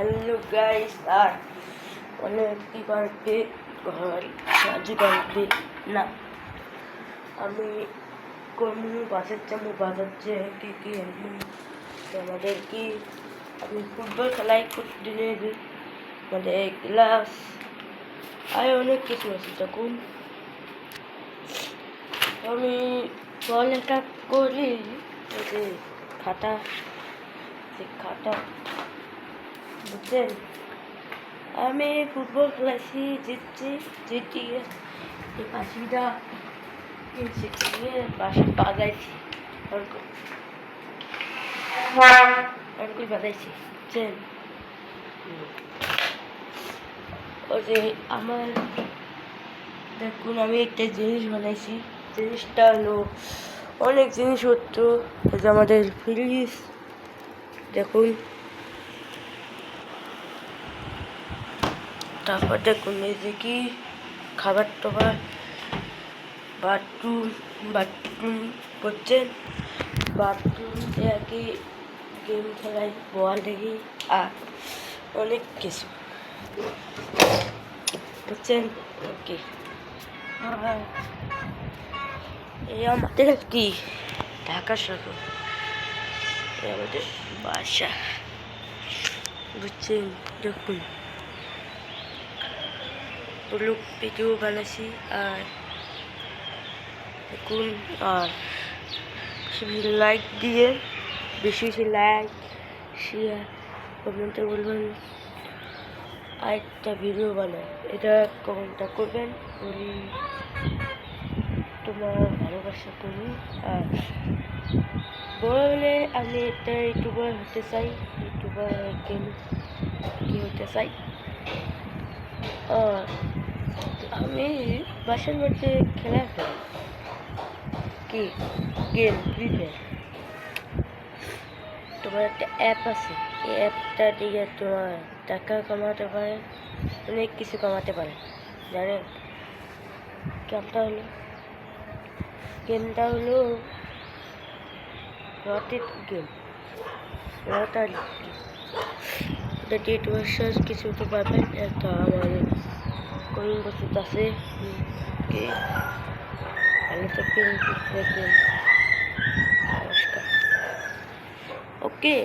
Hello guys, আর অনেকটি পারবে ঘর সাহায্য করবে না। আমি কোন বাসের চামু বাজাচ্ছে কি আমাদের কি আমি ফুটবল খেলাই প্রতিদিনের মানে ক্লাস আর অনেক কিছু আছে। তখন আমি পড়ালেখা করি যে খাতা বুঝছেন। আমি ফুটবল খেলাইছি, জিতি এই পাখিটা বাসা বাজাইছি অঙ্কুল বাজাইছি বুঝছেন। ওই যে আমার দেখুন আমি একটা জিনিস বানাইছি, জিনিসটা হলো অনেক জিনিসপত্র। আমাদের ফ্রিজ দেখুন, তারপর দেখুন এই যে কি খাবার টাবার, বাথরুম করছেন, বাথরুম কি গেম খেলাই, বল দেখি আর অনেক কিছু বুঝছেন। ওকে, এই আমাদের কি ঢাকা শহর, আমাদের বাসা বুঝছেন। দেখুন লোক ভিডিও বানাইছি আর দেখুন, আর লাইক দিয়ে বেশি লাইক শেয়ার কমেন্টে বলবেন আরেকটা ভিডিও বানায়, এটা কমেন্টটা করবেন। বলি তোমার ভালোবাসা করি আর বলে আমি একটা ইউটিউবার হতে চাই, ইউটিউবার কি হতে চাই। আর আমি বাসার মধ্যে খেলা খেলি কি গেম ফ্রি ফায়ার। তোমার একটা অ্যাপ আছে, এই অ্যাপটা দিয়ে তোমার টাকা কামাতে পারে, অনেক কিছু কামাতে পারে জানেন। গেমটা হলো লটারি গেম। এটা ডেট কিছু তো পাবেন। একটা আমার কোন বছর আছে ভালো থাকবেন, নমস্কার। ওকে।